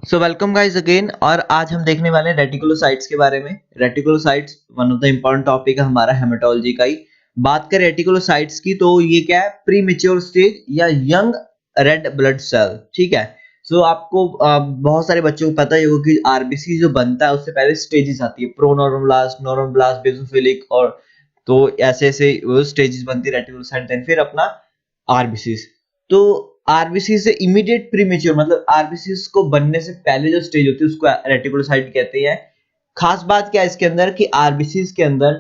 So welcome guys again. और आज हम देखने वाले हैं रेटिकुलोसाइट्स के बारे में। Reticulocytes one of the important topic है हमारा हेमेटोलॉजी का ही। बात करें रेटिकुलोसाइट्स की तो ये क्या है, प्री मेच्योर स्टेज या यंग रेड ब्लड सेल। ठीक है। सो आपको बहुत सारे बच्चों को पता ही होगा कि आरबीसी जो बनता है उससे पहले स्टेजेस आती है, प्रोनोरोब्लास्ट, नोरोब्लास्ट, बेसोफिलिक, और तो ऐसे ऐसे स्टेजेस बनती है रेटिकुलोसाइट, देन फिर अपना आरबीसी। तो आरबीसी से इमीडिएट प्रीमेच्योर मतलब आरबीसी को बनने से पहले जो स्टेज होती है उसको रेटिकुलोसाइट कहते हैं। खास बात क्या है इसके अंदर कि आरबीसी के अंदर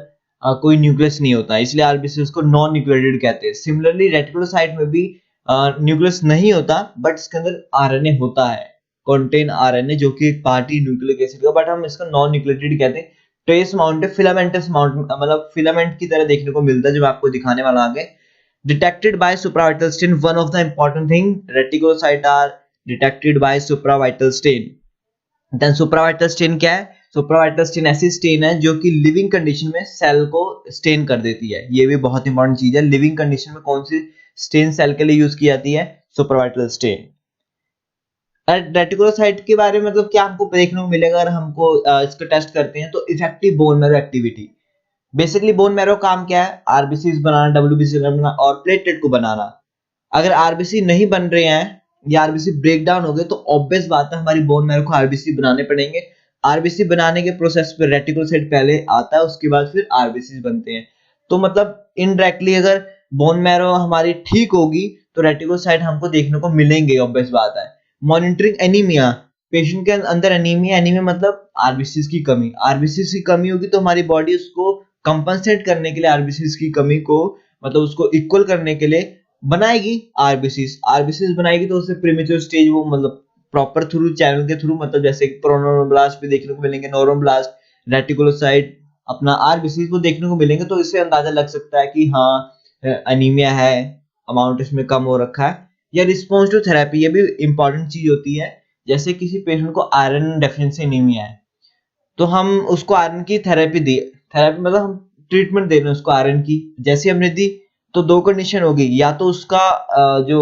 कोई न्यूक्लियस नहीं होता, इसलिए आरबीसी को नॉन न्यूक्लिएटेड कहते हैं। सिमिलरली रेटिकुलोसाइट में भी न्यूक्लियस नहीं होता, बट इसके अंदर आरएनए होता है, कंटेन आरएनए, जो कि एक पार्ट ही न्यूक्लिक एसिड का, बट हम इसको नॉन न्यूक्लिएटेड कहते हैं। ट्रेस माउंट फिलामेंटस माउंट मतलब फिलामेंट की तरह देखने को मिलता है, जो मैं आपको दिखाने वाला आगे। Detected by supravital stain, one of the important thing, reticulocyte are detected by supravital stain. Then supravital stain क्या है? supravital stain ऐसी स्टेन है जो कि लिविंग कंडीशन में सेल को स्टेन कर देती है। ये भी बहुत इंपॉर्टेंट चीज है। लिविंग कंडीशन में कौन सी स्टेन सेल के लिए यूज की जाती है? सुपरवाइटल स्टेन। रेटिकुलोसाइट के बारे में मतलब क्या हमको देखने को मिलेगा अगर हमको इसको टेस्ट करते हैं तो effective bone marrow activity. Basically bone marrow काम क्या है? आरबीसी बनाना, डब्ल्यूबीसी बनाना और प्लेटलेट को बनाना। अगर आरबीसी नहीं बन रहे हैं या आरबीसी ब्रेक डाउन हो गए तो ऑब्वियस बात है हमारी बोन मैरो को आरबीसी बनाने पड़ेंगे। आरबीसी बनाने के प्रोसेस पे रेटिकुलोसाइट पहले आता है, उसके बाद फिर आरबीसी बनते हैं। तो मतलब इनडायरेक्टली अगर बोन मैरो हमारी ठीक होगी तो रेटिकुलोसाइट हमको देखने को मिलेंगे, ऑब्वियस बात है। मॉनिटरिंग एनीमिया, पेशेंट के अंदर एनीमिया, एनीमिया मतलब आरबीसी की कमी। आरबीसी की कमी होगी तो हमारी बॉडी उसको कंपनसेट करने के लिए आरबीसी की कमी को मतलब उसको इक्वल करने के लिए बनाएगी आरबीसी बनाएगी। तो उससे प्रीमेच्योर स्टेज वो मतलब प्रॉपर थ्रू चैनल के थ्रू मतलब जैसे प्रोनोब्लास्ट पे देखने को मिलेंगे, नोरोब्लास्ट, रेटिकुलोसाइट, अपना आरबीसी को देखने को मिलेंगे। तो इससे अंदाजा लग सकता है कि हाँ एनीमिया है, अमाउंट इसमें कम हो रखा है। या रिस्पॉन्स टू थेरेपी, ये भी इंपॉर्टेंट चीज होती है। जैसे किसी पेशेंट को आयरन डेफिशिएंसी एनीमिया है तो हम उसको आयरन की थेरेपी दी, थेरेपी मतलब हम ट्रीटमेंट दे रहे हैं उसको आयरन की। जैसे हमने दी तो दो कंडीशन होगी, या तो उसका जो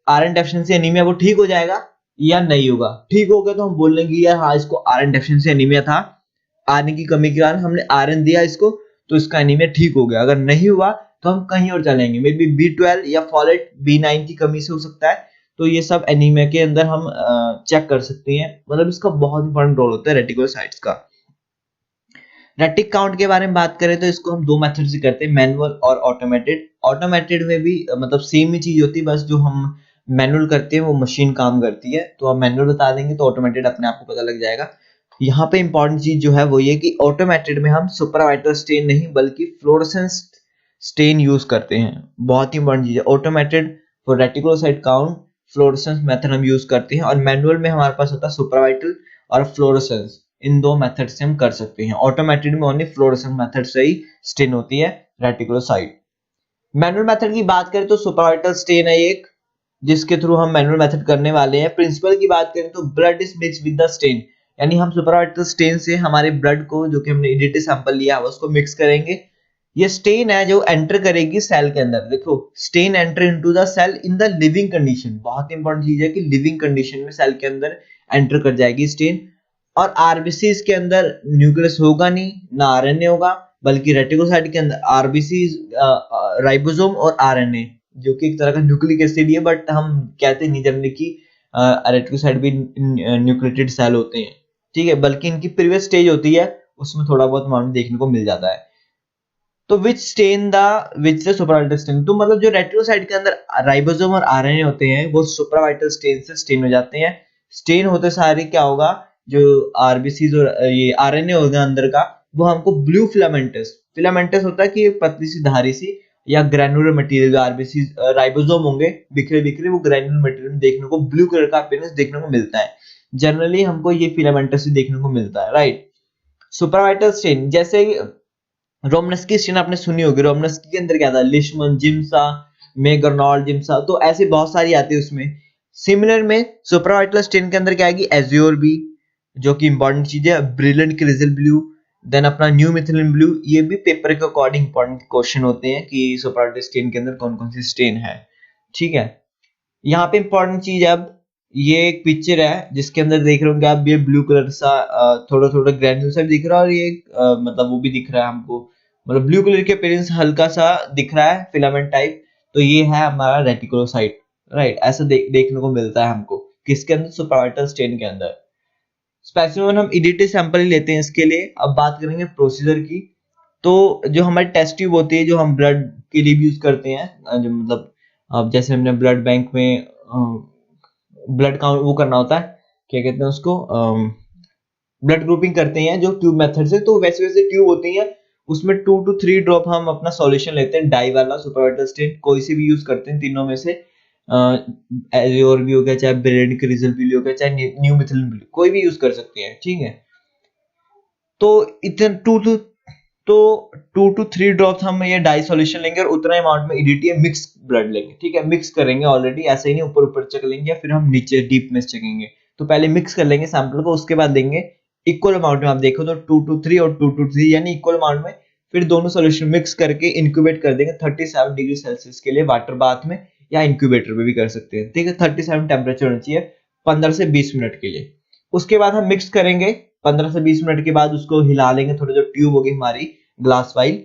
आयरन डेफिशिएंसी एनीमिया वो ठीक हो जाएगा या नहीं होगा। ठीक हो गया तो हम बोल लेंगे यार हाँ इसको आयरन डेफिशिएंसी एनीमिया था, आयरन की कमी के कारण हमने आयरन दिया इसको तो इसका एनीमिया ठीक हो गया। अगर नहीं हुआ तो हम कहीं और चलेंगे, मे बी B12 या फॉलेट B9 की कमी से हो सकता है। तो ये सब एनीमिया के अंदर हम चेक कर सकते हैं। मतलब इसका बहुत इंपॉर्टेंट रोल होता है रेटिकुलोसाइट्स का। रेटिक काउंट के बारे में बात करें तो इसको हम दो मेथड से करते हैं, मैनुअल और ऑटोमेटेड। ऑटोमेटेड में भी मतलब सेम ही चीज होती है, बस जो हम मैनुअल करते हैं वो मशीन काम करती है। तो आप मैनुअल बता देंगे तो ऑटोमेटेड अपने आप को पता लग जाएगा। यहाँ पे इंपॉर्टेंट चीज जो है वो ये कि ऑटोमेटेड में हम सुपरवाइटल स्टेन नहीं बल्कि फ्लोरेसेंस स्टेन यूज करते हैं। बहुत ही इंपॉर्टेंट चीज है। Automated for reticulocyte count fluorescence method हम यूज करते हैं, और मैनुअल में हमारे पास होता है सुपरवाइटल और फ्लोरेसेंस। इन दो मेथड से हम कर सकते हैं। ऑटोमेटेड में ओनली फ्लोरेसेंस मेथड से ही स्टेन होती है रेटिकुलोसाइट। मैनुअल मेथड की बात करें तो सुपरवाइटल स्टेन है एक, जिसके थ्रू हम मैनुअल मेथड करने वाले हैं। प्रिंसिपल की बात करें तो blood is mix with the stain, यानी हम सुपरवाइटल स्टेन से हमारे ब्लड को जो कि हमने इडीटी सैंपल लिया है उसको मिक्स करेंगे। ये स्टेन है जो एंटर करेगी सेल के अंदर। देखो stain enter into the cell in the living condition. बहुत इंपॉर्टेंट चीज है कि लिविंग कंडीशन में सेल के अंदर एंटर कर जाएगी स्टेन। और आरबीसी के अंदर न्यूक्लियस होगा नहीं, ना आरएनए होगा, बल्कि रेटिकुलोसाइट के अंदर आरबीसी, राइबोसोम और आरएनए, जो कि एक तरह का न्यूक्लिक एसिड है, बट हम कहते नहीं जनरली कि रेटिकुलोसाइट भी न्यूक्लिएटेड सेल होते हैं। ठीक है, बल्कि इनकी प्रीवियस स्टेज होती है उसमें थोड़ा बहुत अमाउंट देखने को मिल जाता है। तो विच द सुपरवाइटल स्टेन, तो मतलब जो रेटिकुलोसाइट के अंदर राइबोसोम और आरएनए होते हैं वो सुपरवाइटल स्टेन से स्टेन हो जाते हैं। स्टेन होते सारे क्या होगा, जो आरबीसी और ये आरएनए होगा अंदर का, वो हमको ब्लू फिलामेंटस, फिलामेंटस होता है कि पतली सी धारी सी, या ग्रैनुलर मटेरियल, आरबीसी राइबोसोम होंगे बिखरे बिखरे, वो ग्रैनुलर मटेरियल देखने को ब्लू कलर का अपीयरेंस देखने को मिलता है। जनरली हमको ये फिलामेंटस ही देखने को मिलता है, राइट। सुपरवाइटल स्टेन जैसे रोमनस्की स्टेन आपने सुनी होगी। रोमनस्की के अंदर क्या था, लिशमन, जिम्सा, मेगरनॉल, जिम्सा, तो ऐसे बहुत सारी आती है उसमें। सिमिलर में सुपरवाइटल स्टेन के अंदर क्या आएगी, एज्योर बी, जो कि इंपॉर्टेंट चीज है, ब्रिलियंट क्रिजल ब्लू, देन अपना न्यू मिथिलिन ब्लू। ये भी पेपर के अकॉर्डिंग इंपॉर्टेंट क्वेश्चन होते हैं कि सुपरवाइटल स्टेन के अंदर कौन कौन सी स्टेन है। ठीक है, यहाँ पे इंपॉर्टेंट चीज है अब ये एक पिक्चर है जिसके अंदर देख रहे होंगे आप, ये ब्लू कलर सा थोड़ा थोड़ा ग्रैन्यूल सा भी दिख रहा है, और ये मतलब वो भी दिख रहा है हमको, मतलब ब्लू कलर के अपीयरेंस हल्का सा दिख रहा है फिलामेंट टाइप। तो ये है हमारा रेटिकुलोसाइट, राइट। ऐसा देखने को मिलता है हमको किसके अंदर, सुप्राऑर्बिटल स्टेन के अंदर। स्पेसिमेन हम ईडीटी सैंपल ही लेते हैं इसके लिए। अब बात करेंगे प्रोसीजर की। तो जो हमारी टेस्ट ट्यूब होती है, जो हम ब्लड के लिए भी यूज करते हैं, जो मतलब अब जैसे हमने ब्लड बैंक में ब्लड काउंट वो करना होता है, क्या कहते हैं उसको, ब्लड ग्रुपिंग करते हैं जो ट्यूब मेथड से, तो वैसे वैसे ट्यूब होती है, उसमें 2 to 3 ड्रॉप हम अपना सॉल्यूशन लेते हैं, डाई वाला सुपरवाइटल स्टेन, कोई सी भी यूज करते हैं तीनों में से। एजियोर भी हो गया, चाहे बेरेड क्रिजल भी हो गया, चाहे न्यू मिथिलिन भी, कोई भी यूज कर सकते हैं, ठीक है। तो इतने टू टू थ्री ड्रॉप्स हम ये डाई सॉल्यूशन लेंगे, और उतना अमाउंट में ईडीटी मिक्स ब्लड लेंगे, ठीक है। मिक्स करेंगे ऑलरेडी, ऐसे ही नहीं ऊपर ऊपर चेक लेंगे या फिर हम नीचे डीप में चेकेंगे। तो पहले मिक्स कर लेंगे सैंपल को, उसके बाद देंगे इक्वल अमाउंट में। आप देखो तो 2 to 3 और 2 to 3 यानी इक्वल अमाउंट में, फिर दोनों सॉल्यूशन मिक्स करके इंक्यूबेट कर देंगे 37 डिग्री सेल्सियस के लिए, वाटर बाथ में या इंक्यूबेटर में भी कर सकते हैं, ठीक है। 37 टेम्परेचर होना चाहिए 15 से 20 मिनट के लिए। उसके बाद हम मिक्स करेंगे 15 से 20 मिनट के बाद, उसको हिला लेंगे, थोड़ी जो ट्यूब होगी हमारी ग्लास वाइल,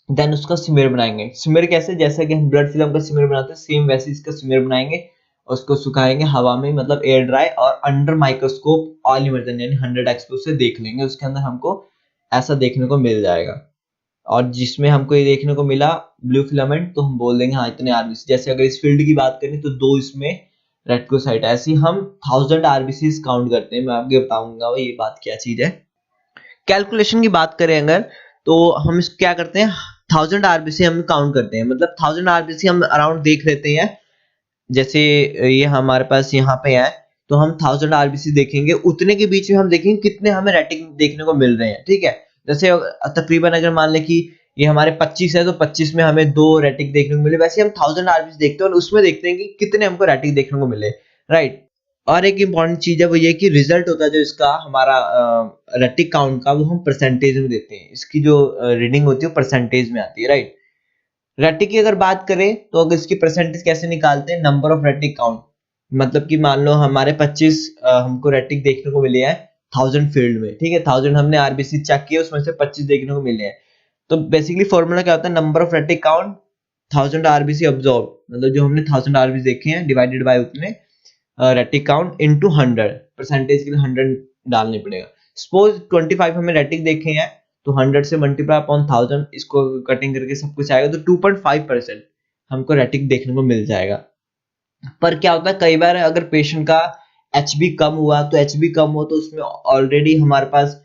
देन उसका स्मीयर बनाएंगे। स्मीयर कैसे, जैसे कि हम ब्लड फिल्म का स्मीयर बनाते हैं, सेम वैसे इसका स्मीयर बनाएंगे, उसको सुखाएंगे हवा में, मतलब एयर ड्राई, और अंडर माइक्रोस्कोप ऑल इमर्जन यानी 100 एक्सपोज से देख लेंगे, उसके अंदर हमको ऐसा देखने को मिल जाएगा। और जिसमें हमको ये देखने को मिला ब्लू फिलामेंट, तो हम बोल देंगे हाँ इतने आरबीसी। जैसे अगर इस फील्ड की बात करें तो 2 इसमें रेटिकुलोसाइट, ऐसी हम 1000 आरबीसी काउंट करते हैं। मैं आगे बताऊंगा ये बात क्या चीज है। कैलकुलेशन की बात करें अगर, तो हम इस क्या करते हैं, 1000 आरबीसी हम काउंट करते हैं, मतलब 1000 आरबीसी हम अराउंड देख लेते हैं। जैसे ये हमारे पास यहाँ पे है, तो हम 1000 आरबीसी देखेंगे, उतने के बीच में हम देखेंगे कितने हमें रेटिंग देखने को मिल रहे हैं, ठीक है। जैसे तकरीबन अगर मान ले कि ये हमारे 25 है, तो 25 में हमें 2 रेटिंग देखने को मिले, वैसे हम 1000 आरबीसी देखते हैं और उसमें देखते हैं कि कितने हमको रेटिंग देखने को मिले, राइट। और एक इंपॉर्टेंट चीज है वो ये कि रिजल्ट होता है जो इसका हमारा रेटिक काउंट का, वो हम परसेंटेज में देते हैं। इसकी जो रीडिंग होती है परसेंटेज में आती है, राइट। रेटिक की अगर बात करें तो अगर इसकी परसेंटेज कैसे निकालते हैं, नंबर ऑफ रेटिक काउंट, मतलब कि मान लो हमारे 25 हमको रेटिक देखने को मिले हैं 1000 फील्ड में, ठीक है। 1000 हमने आरबीसी चेक किया, उसमें से 25 देखने को मिले हैं। तो बेसिकली फॉर्मूला क्या होता है, number of retic count 1000 RBC observe, मतलब जो हमने 1000 आरबीसी देखे हैं डिवाइडेड बाय उतने रेटिक काउंट इनटू 100, परसेंटेज के लिए 100 डालने पड़ेगा। सपोज 25 हमें रेटिक देखे हैं, तो 100 से मल्टीप्लाई अपॉन 1000, इसको कटिंग करके सब कुछ आएगा, तो 2.5% हमको रेटिक देखने को मिल जाएगा। पर क्या होता है कई बार अगर पेशेंट का एचबी कम हुआ, तो एचबी कम हो तो उसमें ऑलरेडी हमारे पास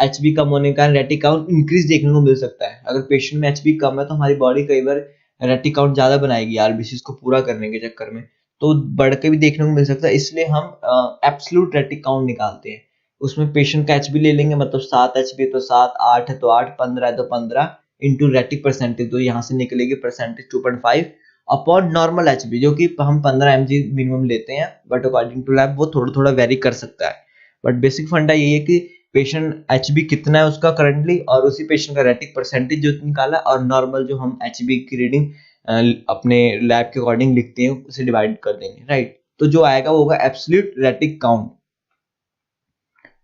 एचबी कम होने का रेटिक काउंट इंक्रीज देखने को मिल सकता है। अगर पेशेंट में एचबी कम है तो हमारी बॉडी कई बार रेटिक काउंट ज्यादा बनाएगी आरबीसी को पूरा करने के चक्कर में, तो बढ़ के भी देखने को मिल सकता है। इसलिए हम एब्सोल्यूट रेटिक काउंट निकालते हैं, उसमें पेशेंट का एचबी ले लेंगे, मतलब 7 एचबी तो 7, 8 है तो 8, 15 है तो 15 इंटू रेटिक परसेंटेज, तो यहाँ से निकलेगी परसेंटेज 2.5 अपॉन नॉर्मल एचबी, जो कि हम 15 mg मिनिमम लेते हैं, बट अकॉर्डिंग टू लैब वो थोड़ा थोड़ा वेरी कर सकता है। बट बेसिक फंडा यही है कि पेशेंट एचबी कितना है उसका करंटली, और उसी पेशेंट का रेटिक परसेंटेज जो निकाला, और नॉर्मल जो हम एचबी की रीडिंग अपने लैब के अकॉर्डिंग लिखते हैं उसे डिवाइड कर देंगे, राइट। तो जो आएगा वो होगा absolute retic count.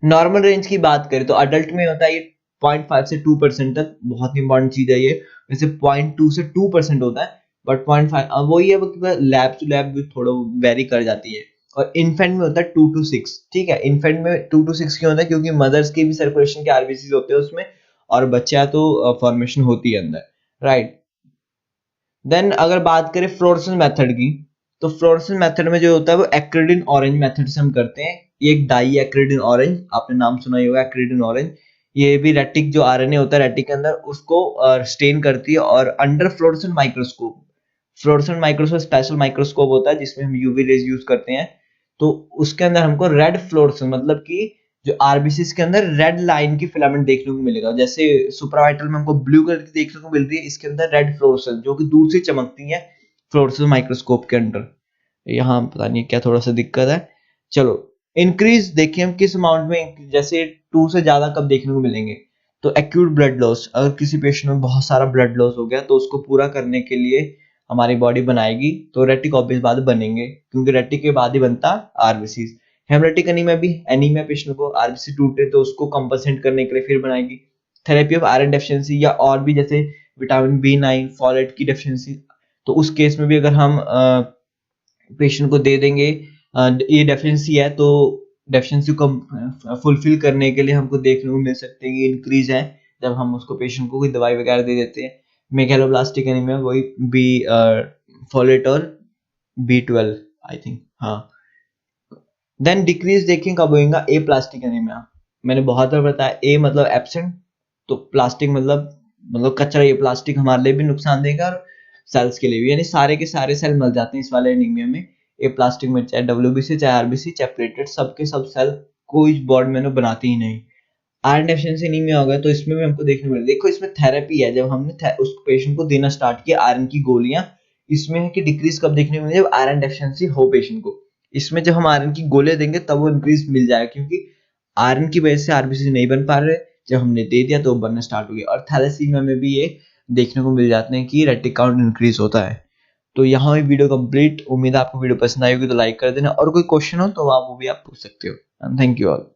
Normal range की बात करें तो अडल्ट में होता है ये 0.5 से 2% तक, बहुत इंपॉर्टेंट चीज है ये। वैसे 0.2 से 2% होता है, बट 0.5 वही है, लैब टू लैब भी थोड़ा वेरी कर जाती है। और इन्फेंट में होता है 2 to 6, ठीक है। इन्फेंट में 2 to 6 क्यों होता है, क्योंकि मदर्स के भी सर्कुलेशन के आरबीसी होते हैं उसमें, और बच्चा तो फॉर्मेशन होती है अंदर, राइट। देन अगर बात करें फ्लोरेसेंस मेथड की, तो फ्लोरेसेंस मेथड में जो होता है वो एक्रिडिन ऑरेंज मेथड से हम करते हैं। ये एक डाई एक्रिडिन ऑरेंज, आपने नाम सुना ही होगा एक्रिडिन ऑरेंज। ये भी रेटिक जो आरएनए होता है रेटिक के अंदर, उसको स्टेन करती है, और under fluorescent microscope, fluorescent microscope special microscope होता है जिसमें हम यूवी रेज यूज करते हैं, तो उसके अंदर हमको रेड फ्लोरेसेंस, मतलब कि जो आरबीसी के अंदर रेड लाइन की फिलामेंट देखने को मिलेगा। जैसे सुप्रावाइटल में हमको ब्लू कलर की देखने को मिल रही है, इसके अंदर रेड फ्लोरेसेंस जो कि दूर से चमकती है फ्लोरेसेंस माइक्रोस्कोप के अंदर। यहाँ पता नहीं क्या थोड़ा सा दिक्कत है। चलो इंक्रीज देखिए हम किस अमाउंट में, जैसे 2 से ज्यादा कब देखने को मिलेंगे, तो एक्यूट ब्लड लॉस, अगर किसी पेशेंट में बहुत सारा ब्लड लॉस हो गया तो उसको पूरा करने के लिए हमारी बॉडी बनाएगी तो रेटिक ऑब्वियस बात बनेंगे, क्योंकि रेटिक के बाद ही बनता आरबीसी। हेमोरेटिक एनीमिया भी, एनीमिया पेशेंट को आरबीसी टूटे तो उसको कंपनसेट करने के लिए फिर बनाएगी। थेरेपी ऑफ आयरन डेफिशिएंसी या और भी जैसे विटामिन B9 फॉलेट की डेफिशिएंसी, तो उस केस में भी अगर हम पेशेंट को दे देंगे ये डेफिशिएंसी है, तो डेफिशिएंसी को फुलफिल करने के लिए हमको देखने को मिल सकते हैं कि इंक्रीज है जब हम उसको पेशेंट को कोई दवाई वगैरह दे देते हैं। मेगालोब्लास्टिक एनीमिया वही बी फॉलेट और B12 आई थिंक, हाँ। देन डिक्रीज देखें कब होगा, ए प्लास्टिक एनीमिया। मैंने बहुत बार बताया, ए मतलब एब्सेंट, तो प्लास्टिक मतलब कचरा। ये प्लास्टिक हमारे लिए भी नुकसान देगा और सेल्स के लिए भी, यानी सारे के सारे सेल मर जाते हैं इस वाले एनीमिया में। ए प्लास्टिक में चाहे WBC चाहे आरबीसी चाहे प्लेटलेट, सबके सब सेल कोई बॉडी में बनाती ही नहीं। आयरन डेफिशिएंसी एनीमिया हो गया तो इसमें भी हमको देखने मिले, देखो इसमें थेरेपी है, जब हमने उस पेशेंट को देना स्टार्ट किया आयरन की गोलियां, इसमें है कि डिक्रीज कब देखने मिले, जब आयरन डेफिशिएंसी हो पेशेंट को। इसमें जब हम आयरन की गोलियां देंगे तब वो इंक्रीज मिल जाएगा, क्योंकि आयरन की वजह से आरबीसी नहीं बन पा रहे, जब हमने दे दिया तो बनना स्टार्ट हो गया। और थैलेसीमिया में भी ये देखने को मिल जाते हैं कि रेटिक काउंट इंक्रीज होता है। तो यहाँ भी वीडियो कंप्लीट। उम्मीद है आपको वीडियो पसंद आई होगी, तो लाइक कर देना, और कोई क्वेश्चन हो तो आप वो भी आप पूछ सकते हो। Thank you all.